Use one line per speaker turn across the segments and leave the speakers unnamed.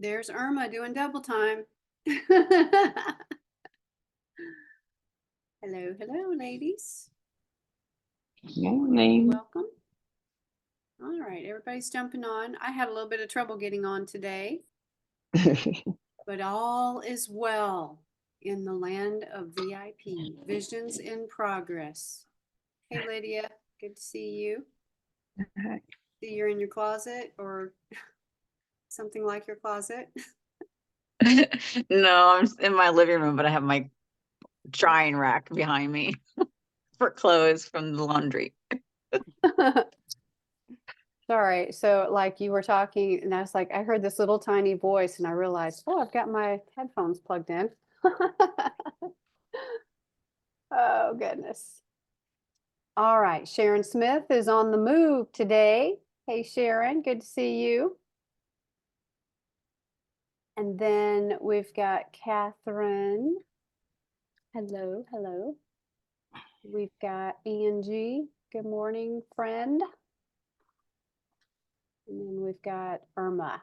There's Irma doing double time. Hello, hello, ladies.
Morning.
Welcome. All right, everybody's jumping on. I had a little bit of trouble getting on today, but all is well in the land of VIP. Visions in progress. Hey, Lydia, good to see you. See you're in your closet or something like your closet.
No, I'm in my living room, but I have my drying rack behind me for clothes from the laundry.
Sorry. So like you were talking and I was like, I heard this little tiny voice and I realized, oh, I've got my headphones plugged in. Oh, goodness. All right. Sharon Smith is on the move today. Hey, Sharon, good to see you. And then we've got Catherine. Hello, hello. We've got Angie. Good morning, friend. And then we've got Irma.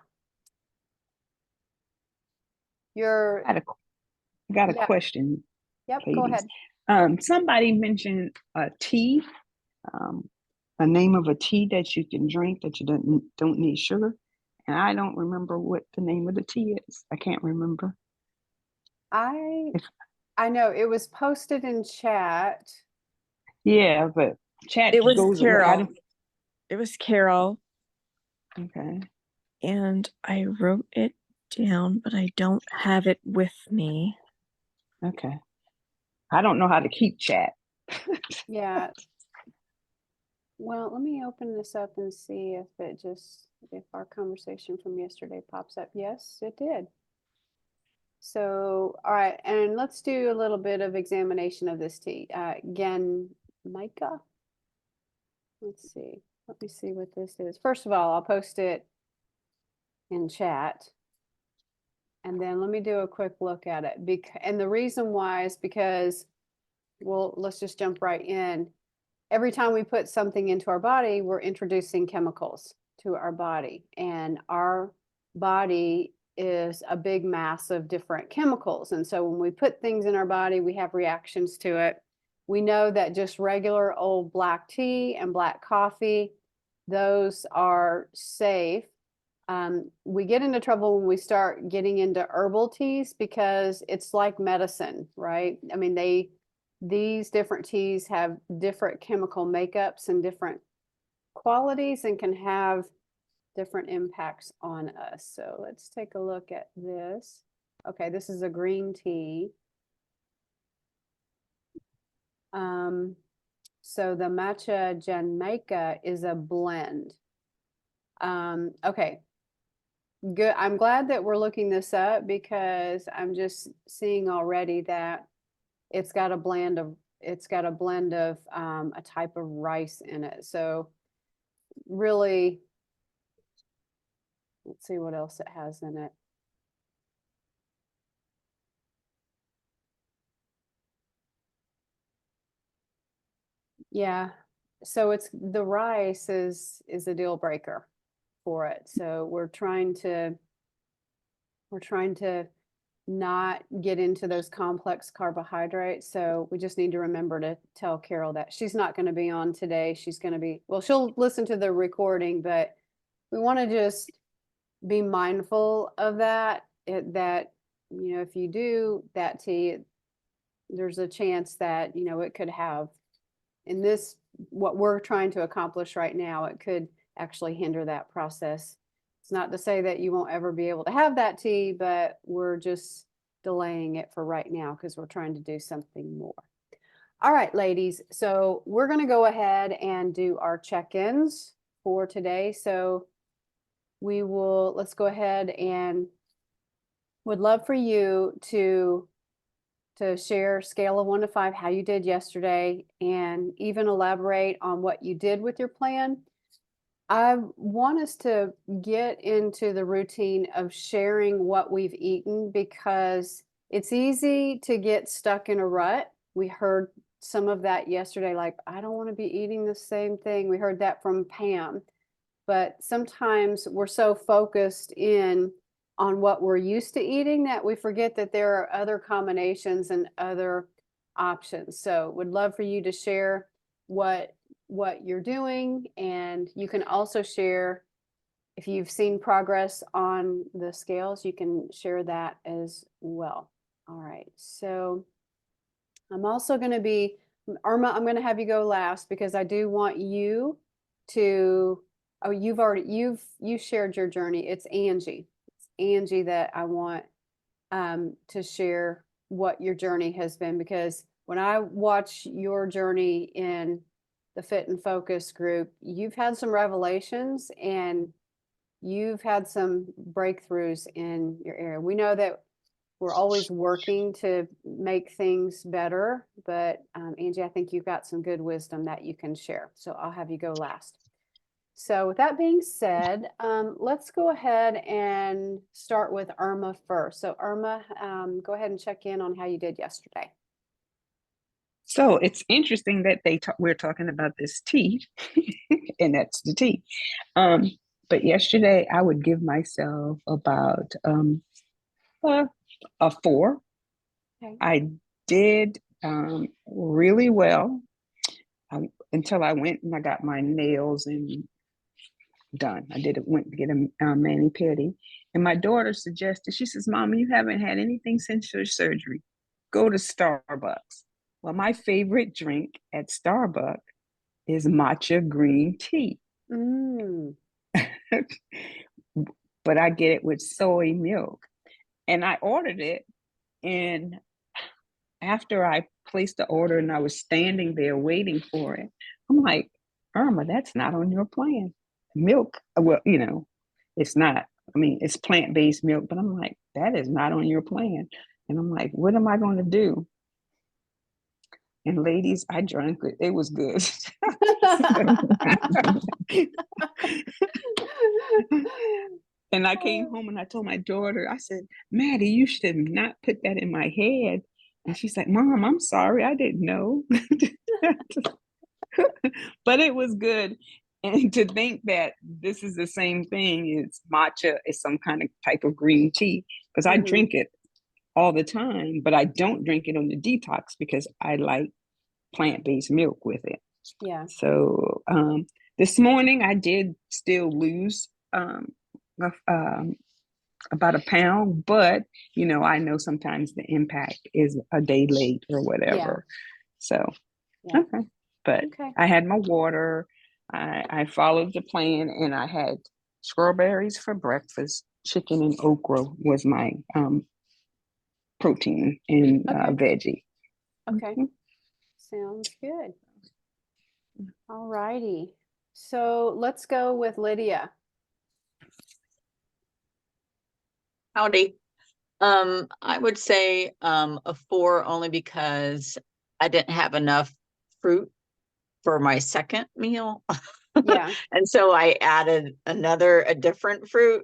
You're,
I got a
yeah,
question,
yep, go
ladies.
ahead.
Somebody mentioned a tea, a name of a tea that you can drink that you don't need sugar, and I don't remember what the name of the tea is. I can't remember.
I
If,
I know it was posted in chat.
yeah, but chat
It was
goes away.
Carol. It was Carol,
Okay.
and I wrote it down, but I don't have it with me.
Okay. I don't know how to keep chat.
Yeah. Well, let me open this up and see if our conversation from yesterday pops up. Yes, it did. So, all right, and let's do a little bit of examination of this tea. Again, Micah. Let's see. Let me see what this is. First of all, I'll post it in chat. And then let me do a quick look at it. And the reason why is because, well, let's just jump right in. Every time we put something into our body, we're introducing chemicals to our body. And our body is a big mass of different chemicals. And so when we put things in our body, we have reactions to it. We know that just regular old black tea and black coffee, those are safe. We get into trouble when we start getting into herbal teas because it's like medicine, right? I mean, these different teas have different chemical makeups and different qualities and can have different impacts on us. So let's take a look at this. Okay, this is a green tea. So the matcha Jamaica is a blend. Okay, good. I'm glad that we're looking this up because I'm just seeing already that it's got a blend of a type of rice in it. So really, let's see what else it has in it. Yeah. So it's the rice is a deal breaker for it. So we're trying to not get into those complex carbohydrates. So we just need to remember to tell Carol that she's not going to be on today. She's going to be, well, she'll listen to the recording, but we want to just be mindful of that. That, if you do that tea, there's a chance that, it could have, in this, what we're trying to accomplish right now, it could actually hinder that process. It's not to say that you won't ever be able to have that tea, but we're just delaying it for right now because we're trying to do something more. All right, ladies. So we're going to go ahead and do our check-ins for today. So let's go ahead and would love for you to share scale of 1 to 5 how you did yesterday and even elaborate on what you did with your plan. I want us to get into the routine of sharing what we've eaten because it's easy to get stuck in a rut. We heard some of that yesterday, like, I don't want to be eating the same thing. We heard that from Pam. But sometimes we're so focused in on what we're used to eating that we forget that there are other combinations and other options. So would love for you to share what you're doing, and you can also share if you've seen progress on the scales, you can share that as well. All right. So I'm also going to be Irma, I'm going to have you go last because I do want you to, oh, you shared your journey. It's Angie. It's Angie that I want to share what your journey has been, because when I watch your journey in the Fit and Focus group, you've had some revelations and you've had some breakthroughs in your area. We know that we're always working to make things better, but Angie, I think you've got some good wisdom that you can share. So I'll have you go last. So with that being said, let's go ahead and start with Irma first. So Irma, go ahead and check in on how you did yesterday.
So it's interesting that we're talking about this tea, and that's the tea. But yesterday I would give myself about a 4.
Okay.
I did really well until I went and I got my nails and done. Went to get a mani pedi, and my daughter suggested. She says, "Mama, you haven't had anything since your surgery. Go to Starbucks." Well, my favorite drink at Starbucks is matcha green tea,
Mm.
but I get it with soy milk, and I ordered it. And after I placed the order and I was standing there waiting for it, I'm like, Irma, that's not on your plan. Milk, well, it's not. I mean, it's plant-based milk, but I'm like, that is not on your plan. And I'm like, what am I going to do? And ladies, I drank it. It was good. And I came home and I told my daughter, I said, Maddie, you should not put that in my head. And she's like, Mom, I'm sorry. I didn't know. But it was good. And to think that this is the same thing, it's matcha, is some kind of type of green tea, because I drink it all the time, but I don't drink it on the detox because I like plant-based milk with it.
Yeah.
So this morning I did still lose about a pound, but I know sometimes the impact is a day late or whatever. Yeah. So
yeah.
Okay. But I had my water. I followed the plan, and I had strawberries for breakfast. Chicken and okra was my protein and veggie.
Okay. Sounds good. All righty. So let's go with Lydia.
Howdy. I would say a 4 only because I didn't have enough fruit for my second meal.
Yeah.
And so I added a different fruit.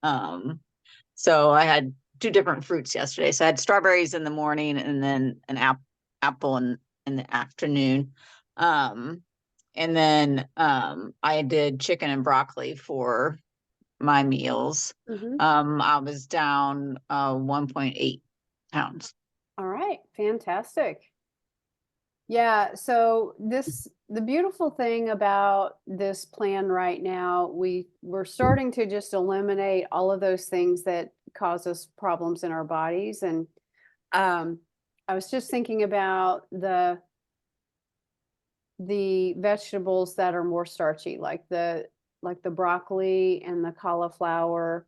So I had 2 different fruits yesterday. So I had strawberries in the morning and then an apple in the afternoon. And then I did chicken and broccoli for my meals. I was down 1.8 pounds.
All right, fantastic. Yeah, so the beautiful thing about this plan right now, we're starting to just eliminate all of those things that cause us problems in our bodies. And I was just thinking about the vegetables that are more starchy, like the broccoli and the cauliflower.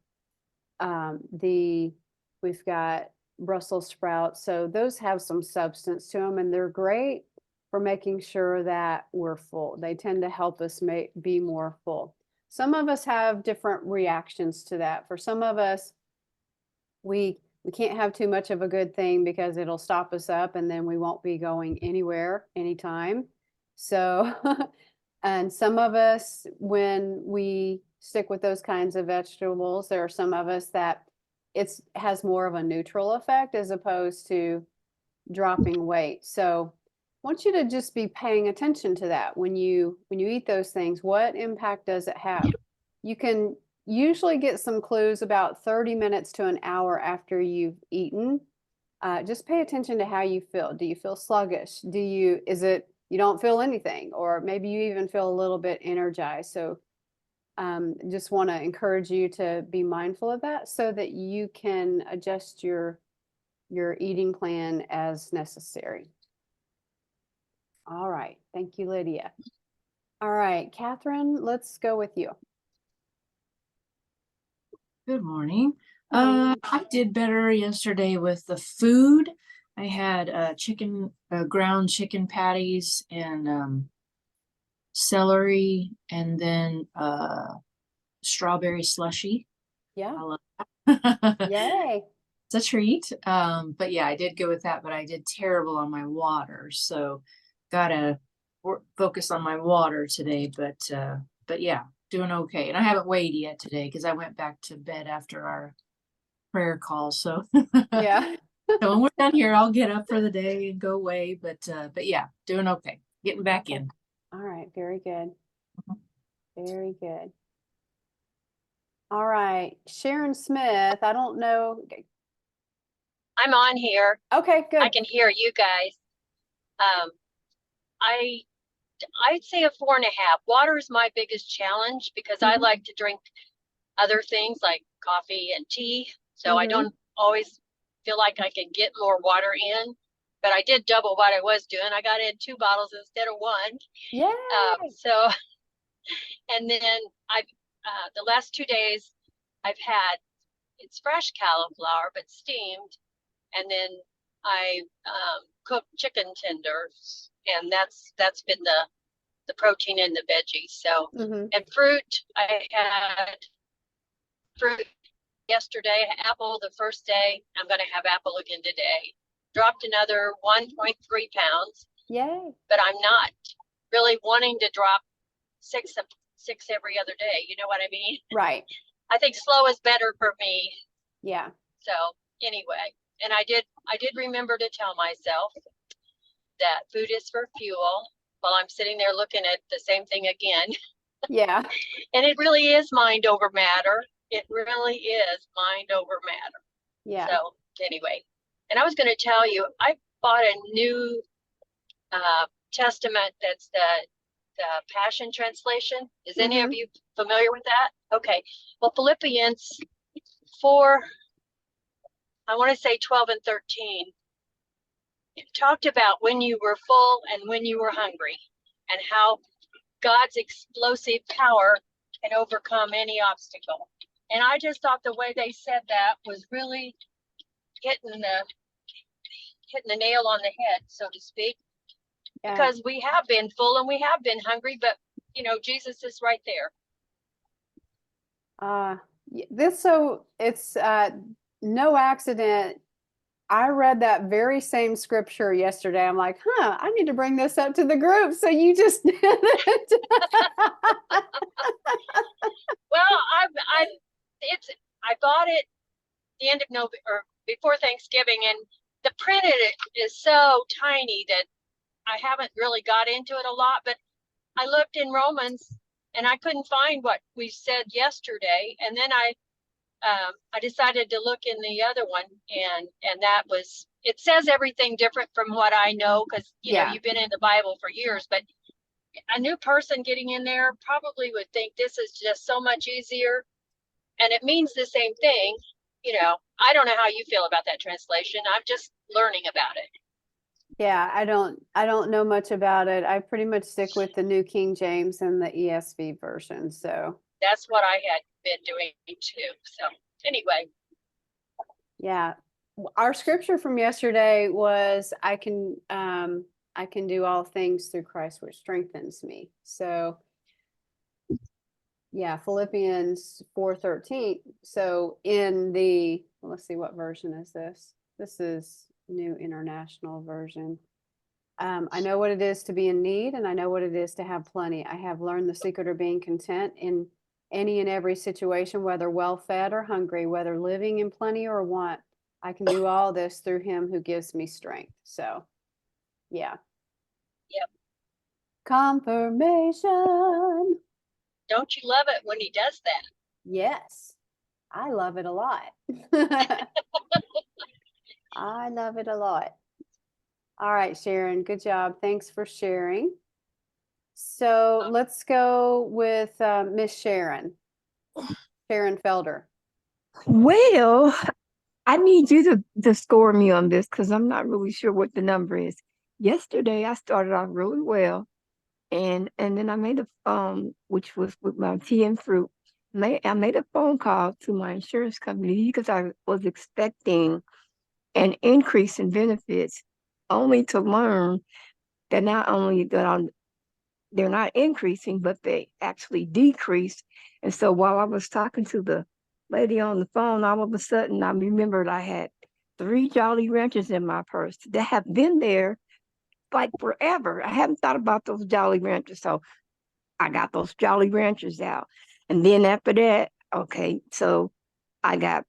We've got Brussels sprouts. So those have some substance to them, and they're great for making sure that we're full. They tend to help us be more full. Some of us have different reactions to that. For some of us, we can't have too much of a good thing because it'll stop us up and then we won't be going anywhere anytime. So, and some of us, when we stick with those kinds of vegetables, there are some of us that it has more of a neutral effect as opposed to dropping weight. So I want you to just be paying attention to that when you eat those things. What impact does it have? You can usually get some clues about 30 minutes to an hour after you've eaten. Just pay attention to how you feel. Do you feel sluggish? Is it you don't feel anything, or maybe you even feel a little bit energized? So just want to encourage you to be mindful of that so that you can adjust your eating plan as necessary. All right. Thank you, Lydia. All right, Catherine, let's go with you.
Good morning.
Morning.
I did better yesterday with the food. I had ground chicken patties and celery, and then strawberry slushy.
Yeah.
I love that.
Yay.
It's a treat. But yeah, I did go with that, but I did terrible on my water, so gotta focus on my water today. But yeah, doing okay. And I haven't weighed yet today because I went back to bed after our prayer call. So
Yeah.
so when we're done here, I'll get up for the day and go weigh. But yeah, doing okay. Getting back
Okay.
in.
All right. Very good. Very good. All right. Sharon Smith, I don't know.
I'm on here.
Okay, good.
I can hear you guys. I'd say a 4.5. Water is my biggest challenge because I
Mhm.
like to drink other things like coffee and tea. So I
Mhm.
don't always feel like I can get more water in. But I did double what I was doing. I got in 2 bottles instead of 1.
Yay.
So, and then the last 2 days I've had, it's fresh cauliflower, but steamed. And then I cooked chicken tenders, and that's been the protein in the veggies. So,
Mhm.
and fruit, I had fruit yesterday, apple the first day. I'm going to have apple again today. Dropped another 1.3 pounds,
Yay.
but I'm not really wanting to drop six every other day. You know what I mean?
Right.
I think slow is better for me.
Yeah.
So anyway, and I did remember to tell myself that food is for fuel while I'm sitting there looking at the same thing again.
Yeah.
And it really is mind over matter. It really is mind over matter.
Yeah.
So anyway, and I was going to tell you, I bought a new Testament that's the Passion Translation. Is any of
Mhm.
you familiar with that? Okay. Well, Philippians 4, I want to say 12 and 13. It talked about when you were full and when you were hungry, and how God's explosive power can overcome any obstacle. And I just thought the way they said that was really hitting the nail on the head, so to speak,
Yeah.
because we have been full and we have been hungry, but Jesus is right there.
It's no accident. I read that very same scripture yesterday. I'm like, I need to bring this up to the group. So you just did it.
Well, I bought it the end of November or before Thanksgiving, and the printed is so tiny that I haven't really got into it a lot, but I looked in Romans and I couldn't find what we said yesterday. And then I decided to look in the other one, and that was, it says everything different from what I know, because
Yeah.
you've been in the Bible for years, but a new person getting in there probably would think this is just so much easier, and it means the same thing. I don't know how you feel about that translation. I'm just learning about it.
Yeah, I don't know much about it. I pretty much stick with the New King James and the ESV version. So
That's what I had been doing too. So anyway,
yeah. Our scripture from yesterday was I can do all things through Christ which strengthens me. So yeah, Philippians 4:13. So let's see, what version is this? This is New International Version. I know what it is to be in need, and I know what it is to have plenty. I have learned the secret of being content in any and every situation, whether well fed or hungry, whether living in plenty or want. I can do all this through him who gives me strength. So yeah.
Yep.
Confirmation.
Don't you love it when he does that?
Yes, I love it a lot. I love it a lot. All right, Sharon, good job. Thanks for sharing. So let's go with Miss Sharon Felder.
Well, I need you to score me on this because I'm not really sure what the number is. Yesterday, I started off really well, and then I made which was with my tea and fruit. I made a phone call to my insurance company because I was expecting an increase in benefits, only to learn that not only they're not increasing, but they actually decreased. And so while I was talking to the lady on the phone, all of a sudden I remembered I had 3 Jolly Ranchers in my purse that have been there like forever. I haven't thought about those Jolly Ranchers. So I got those Jolly Ranchers out. And then after that, okay, so I got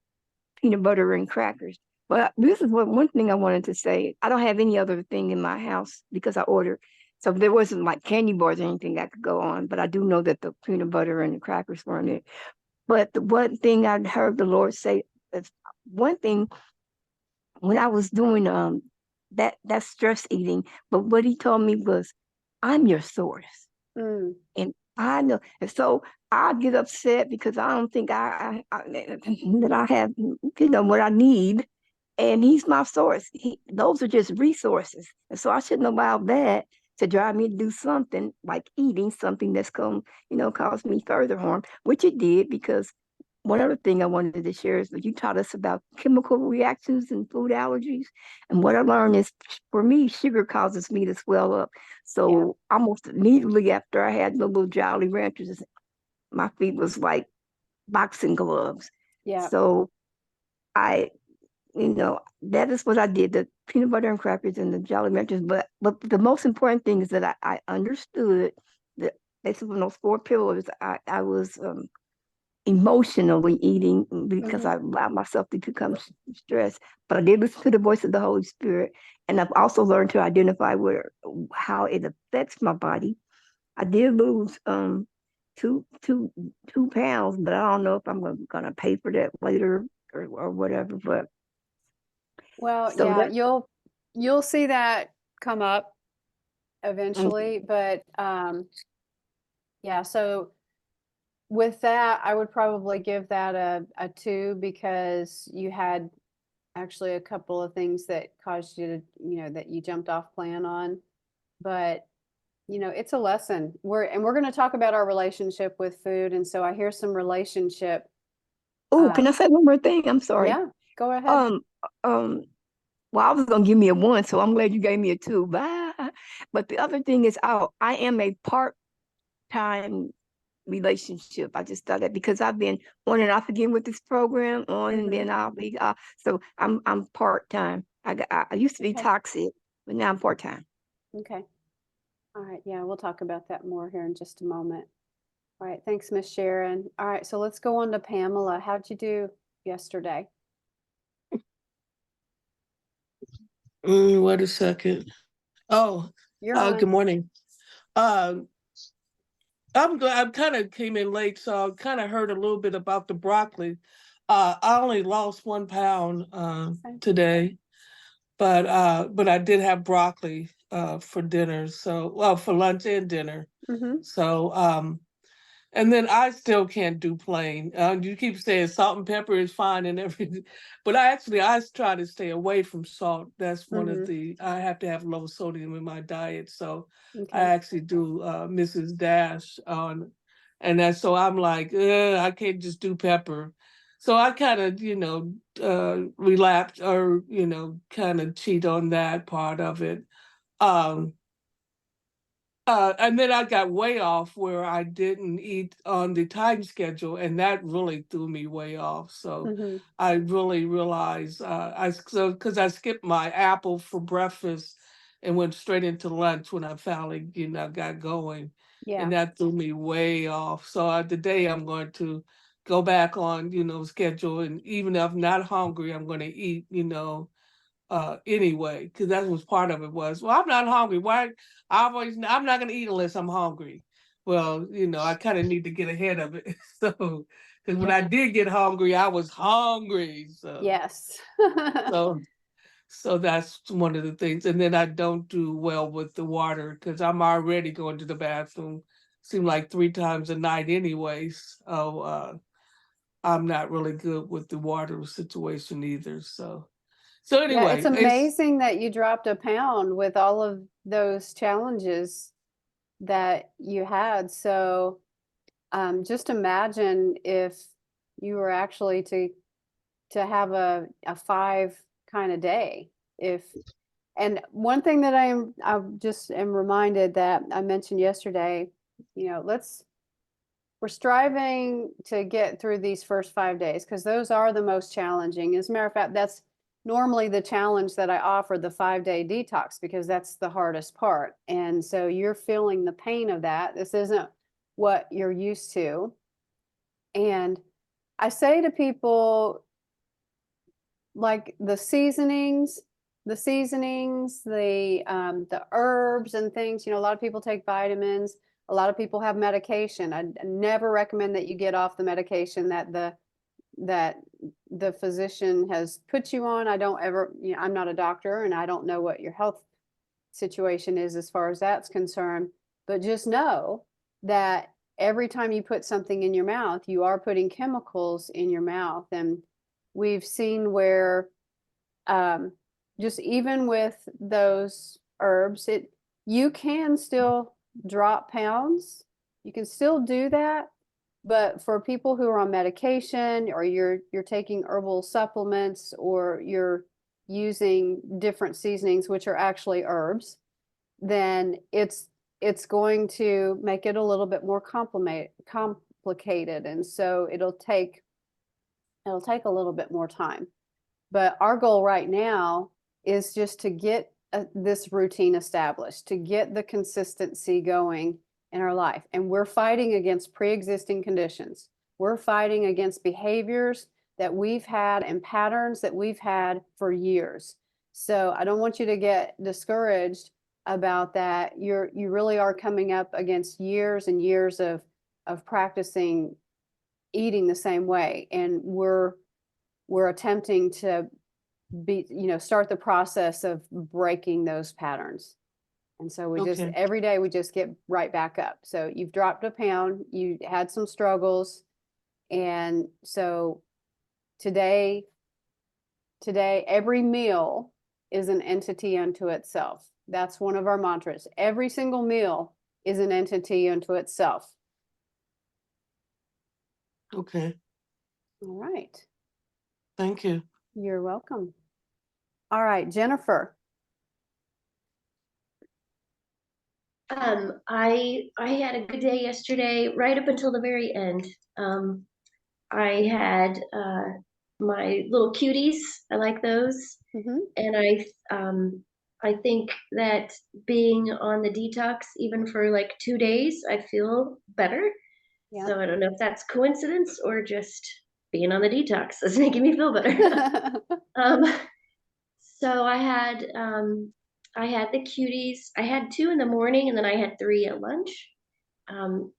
peanut butter and crackers. But this is one thing I wanted to say. I don't have any other thing in my house because I ordered. So there wasn't like candy bars or anything that could go on. But I do know that the peanut butter and the crackers were in it. But the one thing I heard the Lord say is one thing when I was doing that stress eating, but what he told me was, I'm your source.
Mm,
And I know, and so I get upset because I don't think that I have, what I need, and he's my source. Those are just resources, and so I shouldn't allow that to drive me to do something like eating something that's going, cause me further harm, which it did because one other thing I wanted to share is that you taught us about chemical reactions and food allergies. And what I learned is for me, sugar causes me to swell up. So almost immediately after I had the little Jolly Ranchers, my feet was like boxing gloves.
yeah.
So I, that is what I did, the peanut butter and crackers and the Jolly Ranchers. But the most important thing is that I understood that based on those 4 pillars, I was emotionally eating because I allowed myself to become stressed. But I did listen to the voice of the Holy Spirit, and I've also learned to identify how it affects my body. I did lose two pounds, but I don't know if I'm gonna pay for that later or whatever. But
Well,
so
yeah,
that
you'll see that come up eventually, but yeah, so with that, I would probably give that a 2 because you had actually a couple of things that caused you to, that you jumped off plan on. But, it's a lesson. We're going to talk about our relationship with food. And so I hear some relationship.
can I say one more thing? I'm sorry.
Yeah, go ahead.
Um, well, I was gonna give me a 1, so I'm glad you gave me a 2. Bye. But the other thing is, I am a part-time relationship. I just thought that because I've been on and off again with this program, and then I'll be so I'm part-time. I used to be
Okay.
toxic, but now I'm part-time.
Okay. All right. Yeah, we'll talk about that more here in just a moment. All right. Thanks, Miss Sharon. All right. So let's go on to Pamela. How'd you do yesterday?
Wait a second. Oh,
You're on.
good morning. I'm glad I kind of came in late, so I kind of heard a little bit about the broccoli. I only lost 1 pound
Okay.
today, but I did have broccoli for dinner. So, well, for lunch and dinner.
Mm-hmm.
So, and then I still can't do plain. You keep saying salt and pepper is fine and everything, but I try to stay away from salt. That's one of I have to have low sodium in my diet. So I
Okay.
actually do Mrs. Dash on, and that's so I'm like, I can't just do pepper. So I kind of, relapse or, kind of cheat on that part of it. Um, and then I got way off where I didn't eat on the time schedule, and that really threw me way off. So
Mm-hmm.
I really realized because I skipped my apple for breakfast and went straight into lunch when I finally got going,
Yeah.
and that threw me way off. So today I'm going to go back on schedule, and even if I'm not hungry, I'm going to eat anyway, because that was part of it was, well, I'm not hungry. Why? I'm not going to eat unless I'm hungry. Well, I kind of need to get ahead of it. So Because when I did get hungry, I was hungry. So
Yes.
so so that's one of the things. And then I don't do well with the water because I'm already going to the bathroom, seem like 3 times a night anyways. So I'm not really good with the water situation either. So
Yeah, it's
anyway,
amazing that you dropped a pound with all of those challenges that you had. So just imagine if you were actually to have a 5 kind of day. And one thing that I just am reminded that I mentioned yesterday, we're striving to get through these first 5 days because those are the most challenging. As a matter of fact, that's normally the challenge that I offer, the 5-day detox, because that's the hardest part. And so you're feeling the pain of that. This isn't what you're used to. And I say to people, like the herbs and things. A lot of people take vitamins. A lot of people have medication. I never recommend that you get off the medication that the physician has put you on. I don't ever, I'm not a doctor and I don't know what your health situation is as far as that's concerned. But just know that every time you put something in your mouth, you are putting chemicals in your mouth. And we've seen where just even with those herbs, you can still drop pounds. You can still do that. But for people who are on medication, or you're taking herbal supplements, or you're using different seasonings, which are actually herbs, then it's going to make it a little bit more complicated. And so it'll take a little bit more time. But our goal right now is just to get this routine established, to get the consistency going in our life. And we're fighting against pre-existing conditions. We're fighting against behaviors that we've had and patterns that we've had for years. So I don't want you to get discouraged about that. You really are coming up against years and years of practicing eating the same way. And we're attempting to start the process of breaking those patterns. And so we just,
Okay.
every day we just get right back up. So you've dropped a pound, you had some struggles. And so today, every meal is an entity unto itself. That's one of our mantras. Every single meal is an entity unto itself.
Okay.
All right.
Thank you.
You're welcome. All right, Jennifer.
I had a good day yesterday, right up until the very end. I had my little cuties. I like those, and I think that being on the detox, even for like 2 days, I feel better.
Yeah.
So I don't know if that's coincidence or just being on the detox is making me feel better. So I had the cuties. I had 2 in the morning, and then I had 3 at lunch,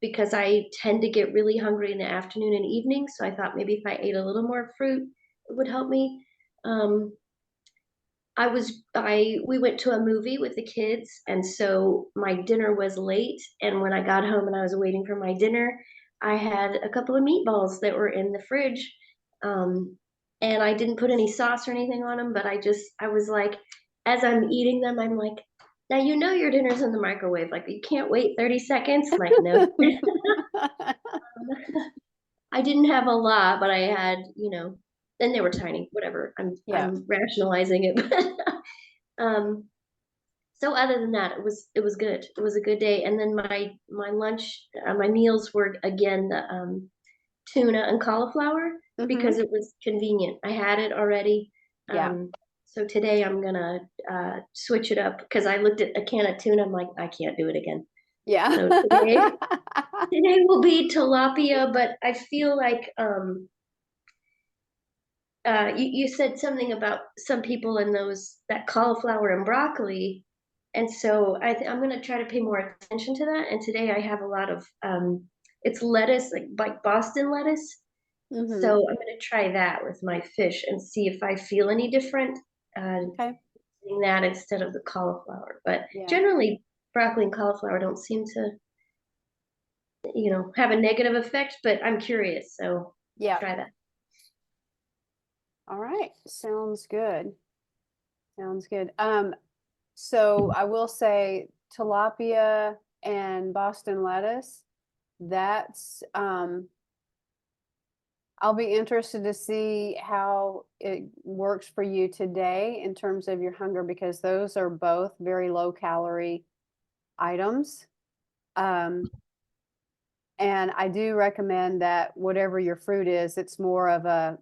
because I tend to get really hungry in the afternoon and evening. So I thought maybe if I ate a little more fruit, it would help me. We went to a movie with the kids, and so my dinner was late. And when I got home and I was waiting for my dinner, I had a couple of meatballs that were in the fridge. And I didn't put any sauce or anything on them, but I was like, as I'm eating them, I'm like, now your dinner's in the microwave. Like, you can't wait 30 seconds. I'm like, no. I didn't have a lot, but I had, and they were tiny, whatever. I'm rationalizing it. But so other than that, it was good. It was a good day. And then my lunch, my meals were again the tuna and cauliflower, because it was convenient. I had it already. So today I'm gonna switch it up, because I looked at a can of tuna. I'm like, I can't do it again.
Yeah.
So today will be tilapia, but I feel like you said something about some people in that cauliflower and broccoli, and so I'm going to try to pay more attention to that. And today I have a lot of it's lettuce, like Boston lettuce,
Mhm.
So I'm going to try that with my fish and see if I feel any different.
Okay.
Eating that instead of the cauliflower. But
Yeah.
generally, broccoli and cauliflower don't seem to, have a negative effect. But I'm curious, so
Yeah.
try that.
All right. Sounds good. Sounds good. So I will say tilapia and Boston lettuce, that's I'll be interested to see how it works for you today in terms of your hunger, because those are both very low calorie items. And I do recommend that whatever your fruit is, it's more of a,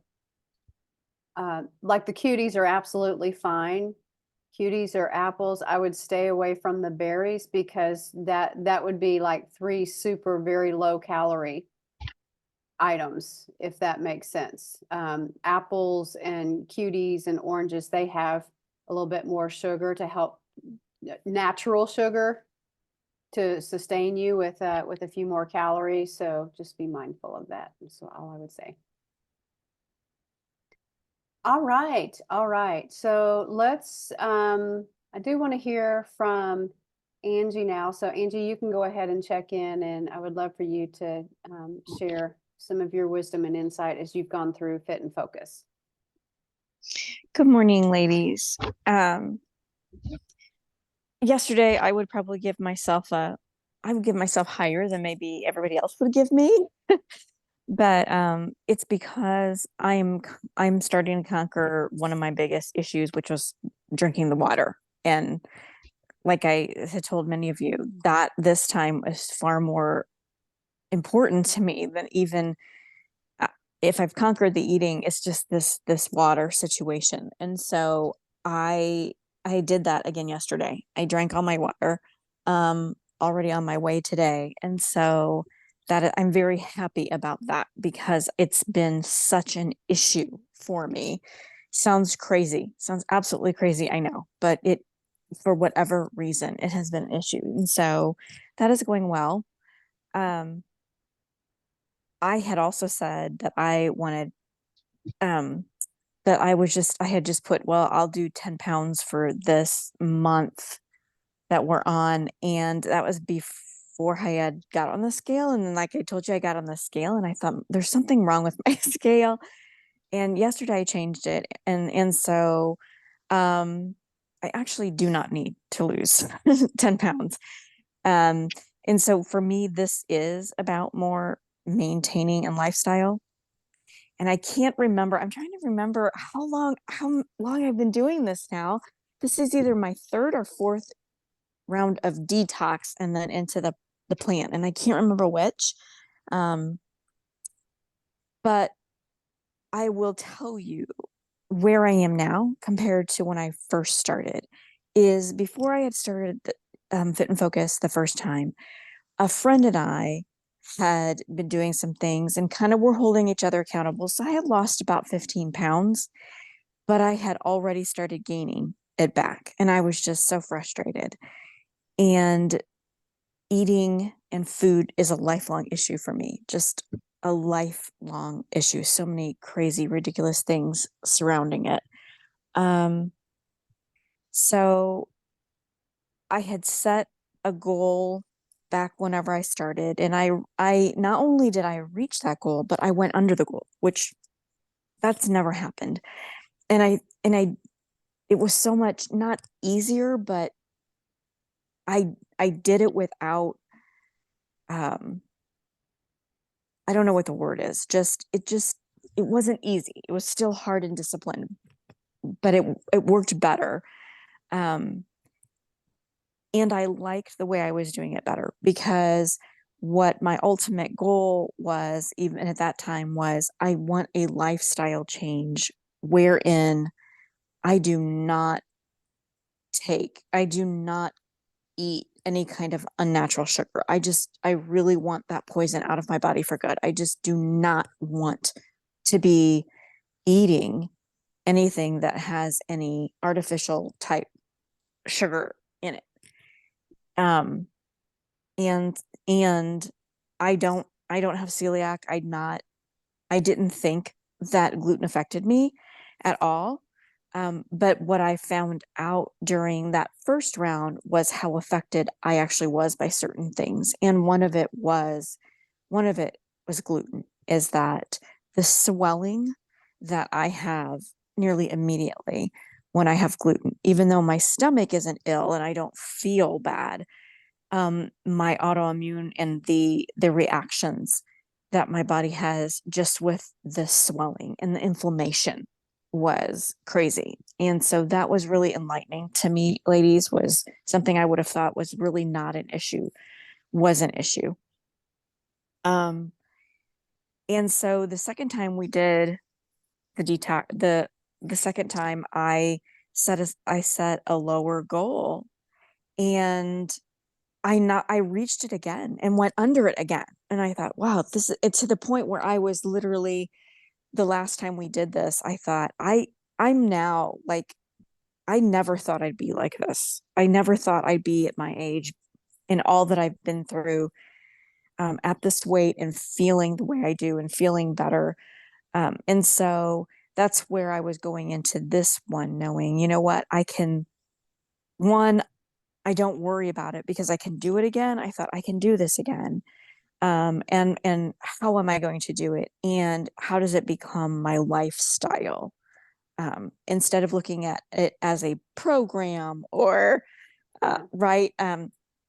like the cuties are absolutely fine. Cuties or apples, I would stay away from the berries, because that would be like 3 super very low calorie items, if that makes sense. Apples and cuties and oranges, they have a little bit more sugar to help, natural sugar to sustain you with a few more calories. So just be mindful of that. That's all I would say. All right, all right. So let's. I do want to hear from Angie now. So Angie, you can go ahead and check in, and I would love for you to share some of your wisdom and insight as you've gone through Fit and Focus.
Good morning, ladies. Yesterday, I would probably give myself I would give myself higher than maybe everybody else would give me. But it's because I'm starting to conquer one of my biggest issues, which was drinking the water. And like I had told many of you, that this time is far more important to me than even if I've conquered the eating. It's just this water situation. And so I did that again yesterday. I drank all my water, already on my way today. And so that I'm very happy about that, because it's been such an issue for me. Sounds crazy. Sounds absolutely crazy, I know, but for whatever reason, it has been an issue. And so that is going well. I had also said that I wanted, that I had just put, well, I'll do 10 pounds for this month that we're on. And that was before I had got on the scale. And then, like I told you, I got on the scale and I thought there's something wrong with my scale. And yesterday I changed it. And so, I actually do not need to lose 10 pounds. And so for me, this is about more maintaining and lifestyle. And I can't remember, I'm trying to remember how long I've been doing this now. This is either my third or fourth round of detox and then into the plant. And I can't remember which. But I will tell you where I am now compared to when I first started is before I had started Fit and Focus the first time. A friend and I had been doing some things and kind of were holding each other accountable. So I had lost about 15 pounds, but I had already started gaining it back. And I was just so frustrated. And eating and food is a lifelong issue for me, just a lifelong issue. So many crazy, ridiculous things surrounding it. So I had set a goal back whenever I started, and I not only did I reach that goal, but I went under the goal, which that's never happened. And I it was so much not easier, but I did it without I don't know what the word is. It wasn't easy. It was still hard and disciplined, but it worked better. Um And I liked the way I was doing it better, because what my ultimate goal was, even at that time, was I want a lifestyle change wherein I do not eat any kind of unnatural sugar. I really want that poison out of my body for good. I just do not want to be eating anything that has any artificial type sugar in it. Um, and and I don't have celiac. I'm not I didn't think that gluten affected me at all. But what I found out during that first round was how affected I actually was by certain things. And one of it was gluten, is that the swelling that I have nearly immediately when I have gluten, even though my stomach isn't ill and I don't feel bad, my autoimmune and the reactions that my body has just with the swelling and the inflammation was crazy. And so that was really enlightening to me, ladies, was something I would have thought was really not an issue, was an issue. And so the second time we did the detox, the second time I set a lower goal, and I reached it again and went under it again. And I thought, wow, this is it, to the point where I was literally, the last time we did this, I thought I'm now like, I never thought I'd be like this. I never thought I'd be at my age and all that I've been through, at this weight and feeling the way I do and feeling better. And so that's where I was going into this one, knowing, you know what, one, I don't worry about it because I can do it again. I thought I can do this again. And how am I going to do it? And how does it become my lifestyle? Instead of looking at it as a program or, right.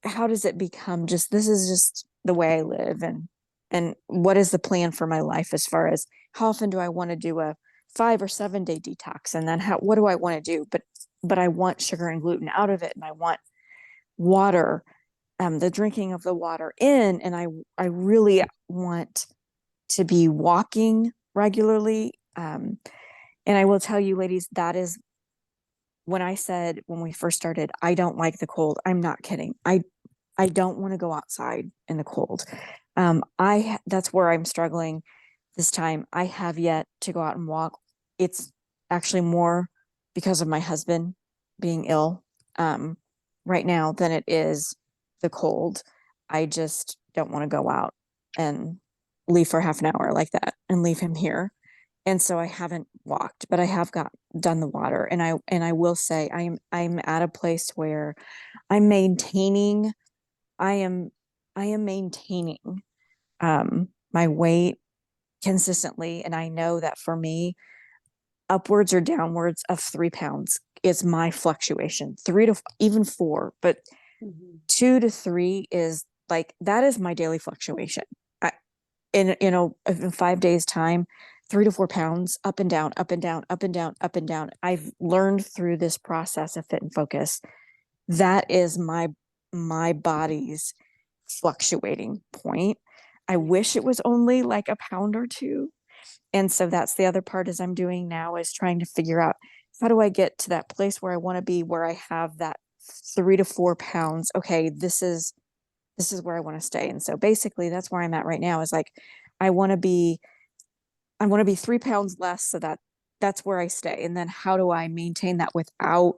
How does it become just, this is just the way I live, and what is the plan for my life as far as how often do I want to do a 5 or 7 day detox? And then what do I want to do? But I want sugar and gluten out of it. And I want water, the drinking of the water in, and I really want to be walking regularly. And I will tell you, ladies, that is when I said, when we first started, I don't like the cold. I'm not kidding. I don't want to go outside in the cold. That's where I'm struggling this time. I have yet to go out and walk. It's actually more because of my husband being ill, right now than it is the cold. I just don't want to go out and leave for half an hour like that and leave him here. And so I haven't walked, but I have done the water. And I will say I'm at a place where I'm maintaining, I am maintaining my weight consistently. And I know that for me, upwards or downwards of 3 pounds is my fluctuation, 3 to even 4, but 2 to 3 is like, that is my daily fluctuation. In 5 days time, 3 to 4 pounds up and down, up and down, up and down, up and down. I've learned through this process of Fit and Focus, that is my body's fluctuating point. I wish it was only like a pound or 2. And so that's the other part is I'm doing now is trying to figure out, how do I get to that place where I want to be, where I have that 3 to 4 pounds. Okay, this is where I want to stay. And so basically that's where I'm at right now, is like, I want to be 3 pounds less, so that's where I stay. And then how do I maintain that without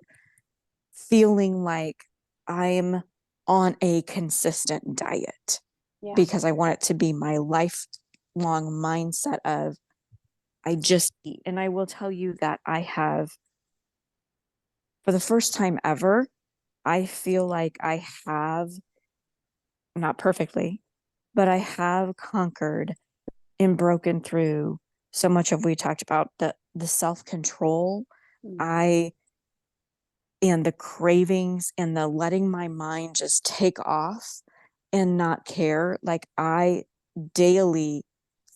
feeling like I'm on a consistent diet?
Yeah.
Because I want it to be my lifelong mindset of, I just eat. And I will tell you that I have, for the first time ever, I feel like I have, not perfectly, but I have conquered and broken through so much of, we talked about the self-control, and the cravings and the letting my mind just take off and not care. Like, I daily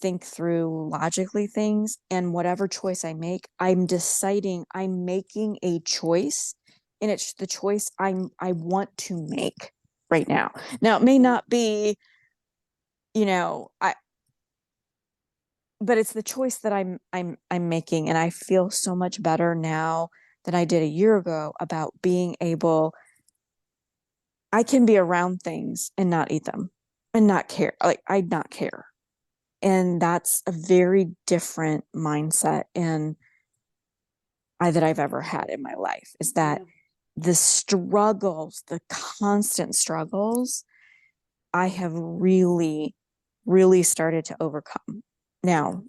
think through logically things, and whatever choice I make, I'm deciding I'm making a choice, and it's the choice I want to make right now. Now it may not be, but it's the choice that I'm making, and I feel so much better now than I did a year ago about being able, I can be around things and not eat them and not care. Like, I not care. And that's a very different mindset that I've ever had in my life, is that the struggles, the constant struggles, I have really, really started to overcome. Now,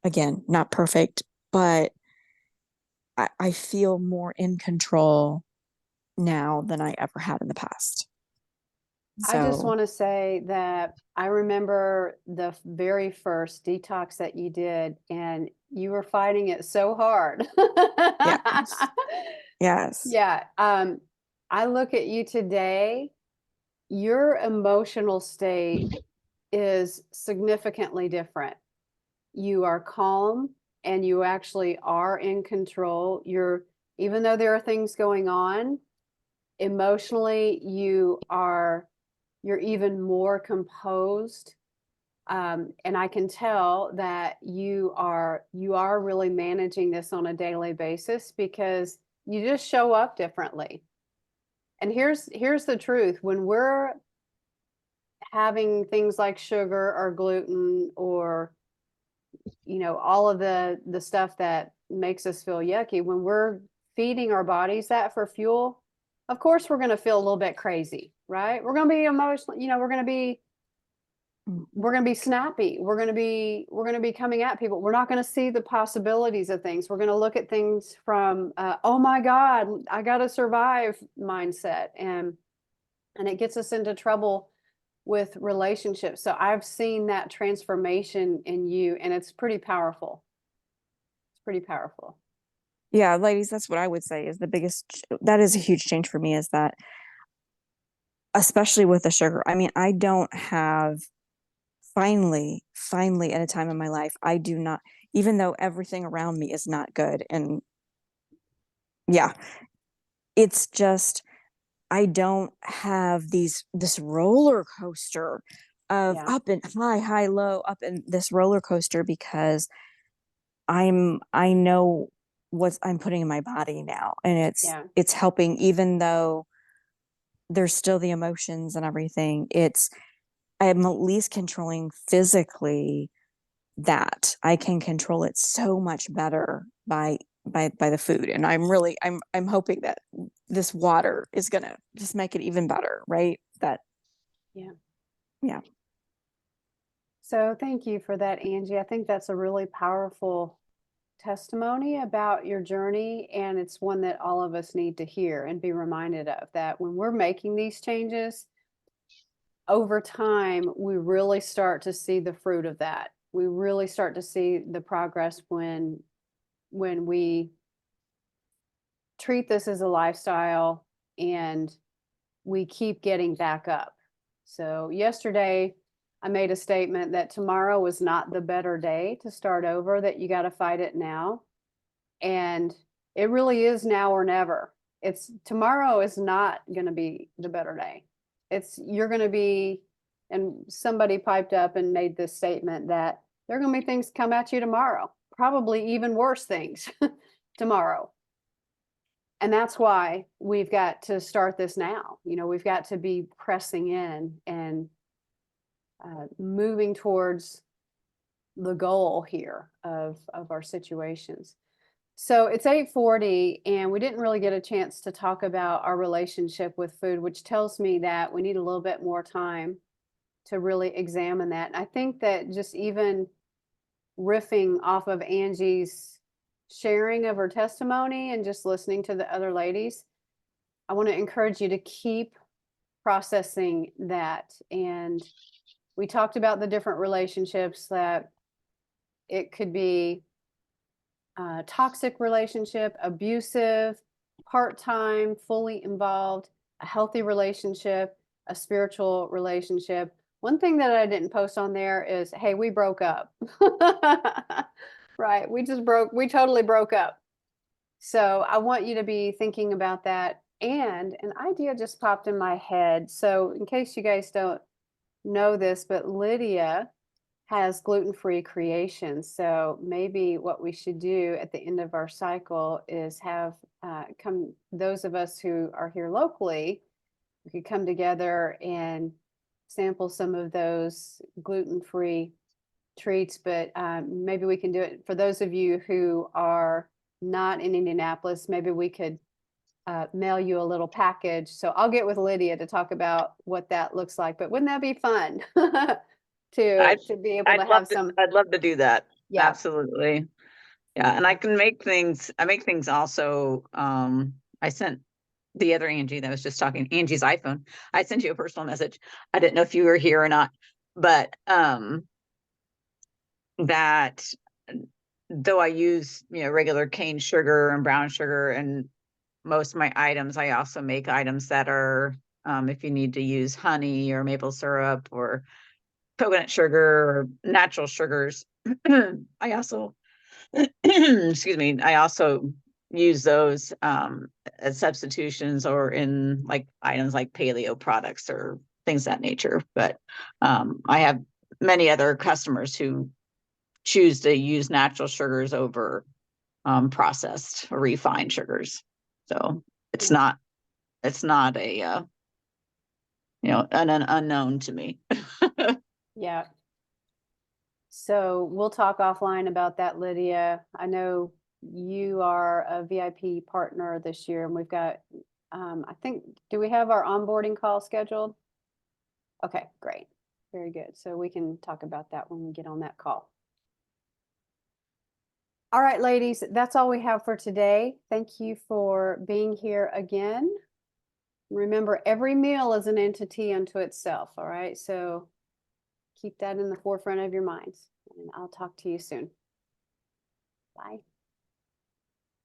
again, not perfect, but I feel more in control now than I ever had in the past.
I just
So
want to say that I remember the very first detox that you did, and you were fighting it so hard.
yes, yes,
Yeah. I look at you today, your emotional state is significantly different. You are calm and you actually are in control. Even though there are things going on, emotionally, you're even more composed. And I can tell that you are really managing this on a daily basis because you just show up differently. And here's the truth. When we're having things like sugar or gluten or all of the stuff that makes us feel yucky, when we're feeding our bodies that for fuel, of course we're going to feel a little bit crazy, right? We're going to be emotional, we're going to be snappy. We're going to be coming at people. We're not going to see the possibilities of things. We're going to look at things from oh my god, I got to survive mindset, and it gets us into trouble with relationships. So I've seen that transformation in you, and it's pretty powerful. It's pretty powerful.
yeah, ladies, that's what I would say is that is a huge change for me, is that especially with the sugar. I mean, I don't have finally at a time in my life, I do not, even though everything around me is not good. And yeah, it's just, I don't have this roller coaster of
Yeah.
up and high, low, up in this roller coaster, because I know what I'm putting in my body now, and
Yeah.
it's helping, even though there's still the emotions and everything. I'm at least controlling physically, that I can control it so much better by the food. And I'm hoping that this water is gonna just make it even better, right?
Yeah.
Yeah.
So thank you for that, Angie. I think that's a really powerful testimony about your journey, and it's one that all of us need to hear and be reminded of, that when we're making these changes over time, we really start to see the fruit of that. We really start to see the progress when we treat this as a lifestyle and we keep getting back up. So yesterday I made a statement that tomorrow was not the better day to start over, that you got to fight it now. And it really is now or never. It's tomorrow is not going to be the better day. You're going to be, and somebody piped up and made this statement that there are going to be things come at you tomorrow, probably even worse things tomorrow. And that's why we've got to start this now. We've got to be pressing in and moving towards the goal here of our situations. So it's 8:40, and we didn't really get a chance to talk about our relationship with food, which tells me that we need a little bit more time to really examine that. And I think that just even riffing off of Angie's sharing of her testimony and just listening to the other ladies, I want to encourage you to keep processing that. And we talked about the different relationships, that it could be a toxic relationship, abusive, part-time, fully involved, a healthy relationship, a spiritual relationship. One thing that I didn't post on there is, hey, we broke up. Right. We totally broke up. So I want you to be thinking about that. And an idea just popped in my head. So in case you guys don't know this, but Lydia has gluten-free creations. So maybe what we should do at the end of our cycle is have those of us who are here locally, we could come together and sample some of those gluten-free treats. But maybe we can do it for those of you who are not in Indianapolis. Maybe we could mail you a little package. So I'll get with Lydia to talk about what that looks like. But wouldn't that be fun to be able to have some?
I'd love to do that.
Yeah.
Absolutely. Yeah, and I can make things, I make things also, I sent the other Angie that was just talking, Angie's iPhone. I sent you a personal message. I didn't know if you were here or not, but that though I use, regular cane sugar and brown sugar and most of my items, I also make items that are, if you need to use honey or maple syrup or coconut sugar or natural sugars. I also, excuse me, I also use those as substitutions or in like items like paleo products or things of that nature. But I have many other customers who choose to use natural sugars over processed or refined sugars. So it's not a an unknown to me.
Yeah. So we'll talk offline about that, Lydia. I know you are a VIP partner this year, and we've got, I think, do we have our onboarding call scheduled? Okay, great. Very good. So we can talk about that when we get on that call. All right, ladies, that's all we have for today. Thank you for being here again. Remember, every meal is an entity unto itself, all right? So keep that in the forefront of your minds, and I'll talk to you soon. Bye.